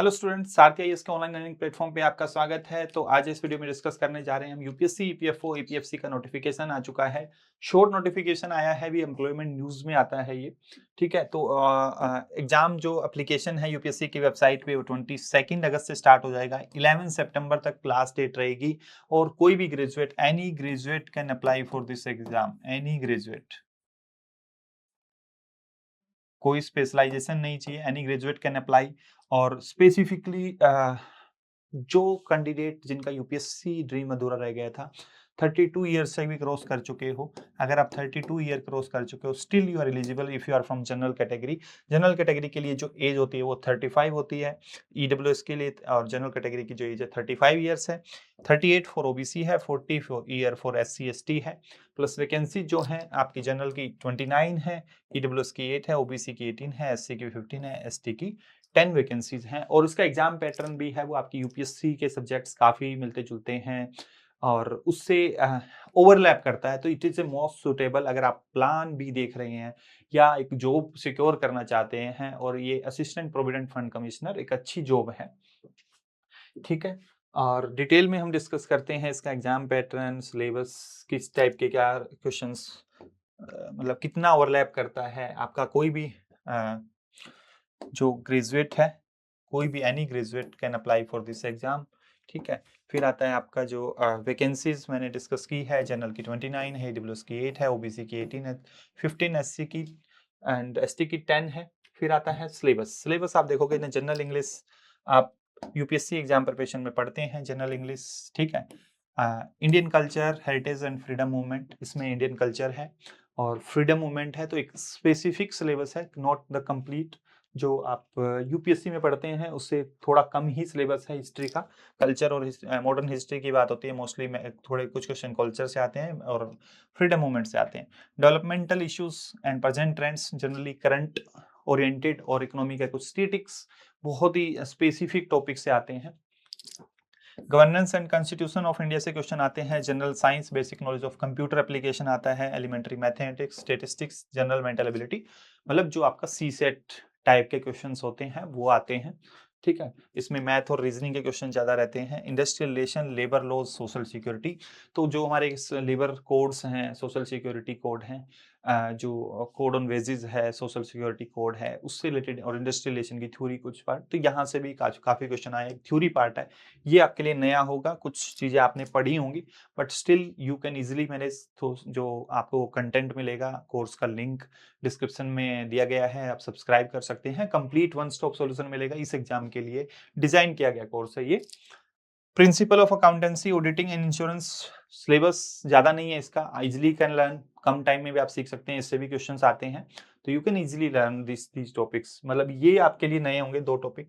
Hello students, सारथी IAS के online learning platform पे आपका स्वागत है। तो आज इस वीडियो में डिस्कस करने जा रहे हैं हम यूपीएससी, ईपीएफओ, ईपीएफसी का नोटिफिकेशन आ चुका है। शॉर्ट नोटिफिकेशन आया है, भी एम्प्लॉयमेंट न्यूज़ में आता है ये। ठीक है, तो एग्जाम जो एप्लीकेशन है यूपीएससी की वेबसाइट पे वो 22 अगस्त से स्टार्ट हो जाएगा। 11 सितंबर तक लास्ट डेट रहेगी और कोई भी graduate, any graduate can apply for this exam. Any graduate, कोई स्पेशलाइजेशन नहीं चाहिए, एनी ग्रेजुएट कैन अप्लाई। और स्पेसिफिकली जो कैंडिडेट जिनका यूपीएससी ड्रीम अधूरा रह गया था, 32 ईयर्स से भी क्रॉस कर चुके हो, अगर आप 32 ईयर क्रॉस कर चुके हो, still you are eligible if you are from general category. General category के लिए जो एज होती है वो 35 होती है ईडब्ल्यूएस के लिए, और जनरल कैटेगरी की जो एज है 35 ईयर्स है। 38 फॉर ओबीसी है, 40 ईयर फॉर एससी एसटी है। प्लस वैकेंसी जो है आपकी जनरल की 29 है, ईडब्ल्यूएस की 8 है, ओबीसी की 18 है, एससी की 15 है, एसटी की 10 वैकेंसीज हैं। और उसका एग्जाम पैटर्न भी है वो आपकी यूपीएससी के सब्जेक्ट्स काफी मिलते जुलते हैं और उससे ओवरलैप करता है। तो it is a most suitable अगर आप प्लान भी देख रहे हैं या एक जॉब सिक्योर करना चाहते हैं, और ये असिस्टेंट प्रोविडेंट फंड कमिश्नर एक अच्छी जॉब है। ठीक है, और डिटेल में हम डिस्कस करते हैं इसका एग्जाम पैटर्न, सिलेबस, किस टाइप के क्या क्वेश्चंस, मतलब कितना ओवरलैप करता है आपका। कोई भी जो ग्रेजुएट है, कोई भी any graduate can apply for this exam. ठीक है, फिर आता है आपका जो वैकेंसीज मैंने डिस्कस की है, जनरल की 29 है, ईडब्ल्यूएस की 8 है, ओबीसी की 18 है, 15 एससी की एंड एसटी की 10 है। फिर आता है सिलेबस। सिलेबस आप देखोगे ना, जनरल इंग्लिश आप यूपीएससी एग्जाम प्रिपरेशन में पढ़ते हैं जनरल इंग्लिश। ठीक है, Indian culture, heritage and freedom movement, इसमें इंडियन कल्चर है और फ्रीडम मूवमेंट है, तो एक स्पेसिफिक सिलेबस है, नॉट द कंप्लीट जो आप यूपीएससी में पढ़ते हैं उससे थोड़ा कम ही सिलेबस है हिस्ट्री का। कल्चर और मॉडर्न हिस्ट्री की बात होती है मोस्टली, में थोड़े कुछ क्वेश्चन कल्चर से आते हैं और फ्रीडम मूवमेंट से आते हैं। Developmental issues and present trends, generally current oriented, और इकोनॉमी का कुछ स्टैटिक्स, बहुत ही स्पेसिफिक टॉपिक से आते हैं। Governance and constitution of India से क्वेश्चन आते हैं। General science, basic knowledge of computer application आता है। Elementary mathematics, statistics, general mental ability, मतलब जो आपका सी सेट टाइप के क्वेश्चंस होते हैं वो आते हैं। ठीक है, इसमें मैथ और रीजनिंग के क्वेश्चन ज्यादा रहते हैं। Industrial relation, labour laws, social security, तो जो हमारे लेबर कोड्स हैं, सोशल सिक्योरिटी कोड हैं, जो कोड ऑन वेजेस है, सोशल सिक्योरिटी कोड है, उससे रिलेटेड, और इंडस्ट्रियल रिलेशन की थ्योरी कुछ पार्ट, तो यहाँ से भी काफी क्वेश्चन आए। थ्योरी पार्ट है, ये आपके लिए नया होगा, कुछ चीजें आपने पढ़ी होंगी, but still you can easily manage. तो जो आपको कंटेंट मिलेगा, कोर्स का लिंक डिस्क्रिप्शन में दिया गया है, आप सब्सक्राइब कर सकते हैं। कंप्लीट वन स्टॉप सॉल्यूशन मिलेगा, इस एग्जाम के लिए डिजाइन किया गया कोर्स है ये। Principle of accountancy, auditing and insurance, syllabus ज्यादा नहीं है इसका, easily can learn, come time में भी आप सीख सकते हैं, इससे भी क्वेश्चंस आते हैं, तो you can easily learn this topics. मतलब ये आपके लिए नए होंगे दो टॉपिक।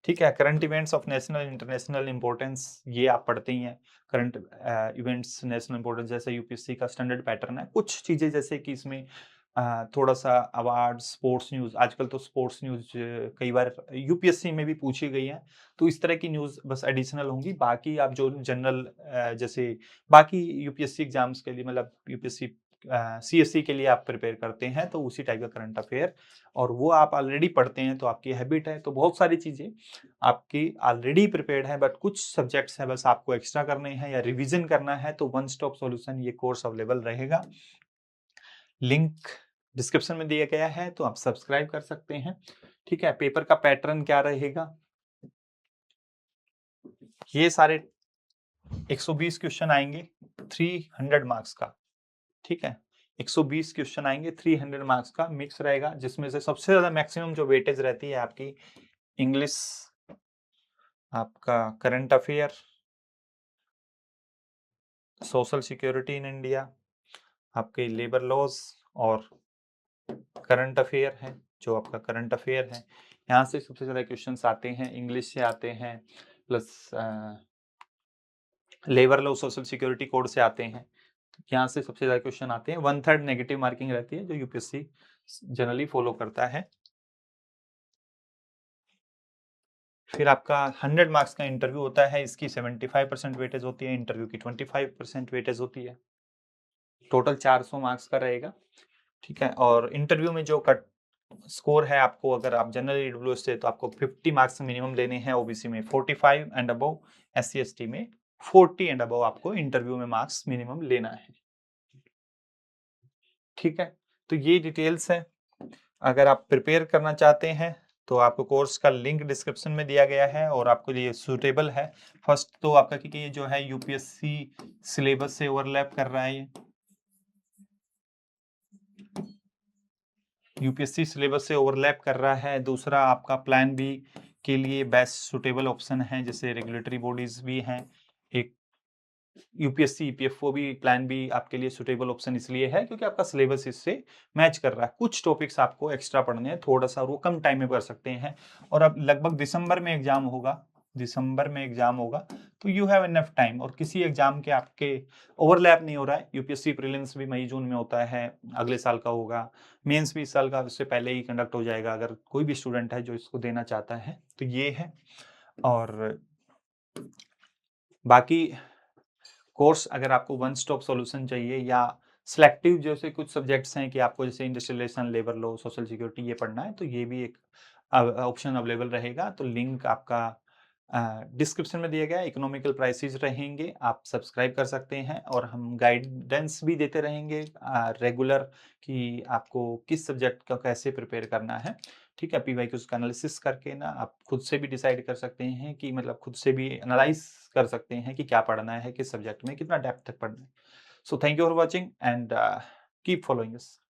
ठीक है, current events of national international importance, ये आप पढ़ते ही हैं। करंट इवेंट्स नेशनल इंपॉर्टेंस, जैसे यूपीएससी का स्टैंडर्ड पैटर्न है। कुछ चीजें जैसे कि इसमें थोड़ा सा अवार्ड, स्पोर्ट्स न्यूज, आजकल तो स्पोर्ट्स न्यूज कई बार यूपीएससी में भी पूछी गई है, तो इस तरह की न्यूज बस एडिशनल होंगी। बाकी आप जो जनरल जैसे बाकी यूपीएससी एग्जाम्स के लिए, मतलब यूपीएससी सीएससी के लिए आप प्रिपेयर करते हैं, तो उसी टाइप का करंट अफेयर, और वो आप ऑलरेडी पढ़ते हैं, तो आपकी हैबिट है, तो बहुत सारी चीजें आपकी ऑलरेडी प्रिपेयर्ड है, बट कुछ सब्जेक्ट्स हैं बस आपको एक्स्ट्रा करने हैं या रिवीजन करना है, तो वन स्टॉप सॉल्यूशन ये कोर्स अवेलेबल रहेगा। लिंक डिस्क्रिप्शन में दिया गया है, तो आप सब्सक्राइब कर सकते हैं। ठीक है, पेपर का पैटर्न क्या रहेगा, ये सारे 120 क्वेश्चन आएंगे 300 मार्क्स का। ठीक है, 120 क्वेश्चन आएंगे 300 मार्क्स का, मिक्स रहेगा, जिसमें से सबसे ज्यादा मैक्सिमम जो वेटेज रहती है आपकी इंग्लिश, आपका current affair, social security in India, आपके लेबर लॉज, और करंट अफेयर है, जो आपका करंट अफेयर है। यहाँ से सबसे ज्यादा क्वेश्चंस आते हैं, इंग्लिश से आते हैं, plus labour law, social security code से आते हैं। यहाँ से सबसे ज्यादा क्वेश्चन आते हैं। 1/3 नेगेटिव मार्किंग रहती है, जो यूपीएससी जनरली फॉलो करता है। फिर आपका 100 मार्क्स का इंटरव्यू होता है, इसकी 75% वेटेज होती है, इंटरव्यू की 25% वेटेज होती है। टोटल 400 मार्क्स का रहेगा। ठीक है, और इंटरव्यू में जो स्कोर है आपको, अगर आप जनरल ईडब्ल्यूएस से तो आपको 50 मार्क्स मिनिमम लेने हैं, ओबीसी में 45 एंड अबव, एससी एसटी में 40 एंड अबव आपको इंटरव्यू में मार्क्स मिनिमम लेना है। ठीक है, तो ये डिटेल्स है। अगर आप प्रिपेयर करना चाहते हैं तो आपको कोर्स का लिंक डिस्क्रिप्शन में दिया गया है और आपके लिए सूटेबल है। फर्स्ट तो आपका, क्योंकि ये जो है यूपीएससी सिलेबस से ओवरलैप कर रहा है, ये यूपीएससी सिलेबस से ओवरलैप कर रहा है। दूसरा, आपका प्लान बी के लिए बेस्ट सूटेबल ऑप्शन है, जैसे रेगुलेटरी बॉडीज भी हैं, एक यूपीएससी ईपीएफओ भी, प्लान बी आपके लिए सुटेबल ऑप्शन इसलिए है क्योंकि आपका सिलेबस इससे मैच कर रहा है। कुछ टॉपिक्स आपको एक्स्ट्रा पढ़ने हैं थोड़ा सा, और वो कम टाइम में कर सकते हैं। और अब लगभग दिसंबर में एग्जाम होगा, दिसंबर में एग्जाम होगा, तो यू हैव इनफ टाइम। और किसी एग्जाम के आपके ओवरलैप नहीं हो रहा है। यूपीएससी प्रीलिम्स भी मई जून में होता है, अगले साल का होगा। मेंस भी इस साल का उससे पहले ही कंडक्ट हो जाएगा, अगर कोई भी स्टूडेंट है जो इसको देना चाहता है तो ये है। और बाकी कोर्स, अगर आपको वन स्टॉप सॉल्यूशन चाहिए या सिलेक्टिव जैसे कुछ सब्जेक्ट्स हैं कि आपको जैसे industrial relation, labour law, social security ये पढ़ना है, तो ये भी एक ऑप्शन अवेलेबल रहेगा। तो लिंक आपका डिस्क्रिप्शन में दिया गया है। इकोनॉमिकल प्राइसेस रहेंगे, आप सब्सक्राइब कर सकते हैं, और हम गाइडेंस भी देते रहेंगे रेगुलर कि आपको किस सब्जेक्ट का कैसे प्रिपेयर करना है। ठीक है, पीवाईक्यूज का एनालिसिस करके ना आप खुद से भी डिसाइड कर सकते हैं कि मतलब खुद से भी एनालाइज कर सकते हैं कि क्या पढ़ना है, किस सब्जेक्ट में कितना डेप्थ तक पढ़ना है। So thank you for watching and keep following us.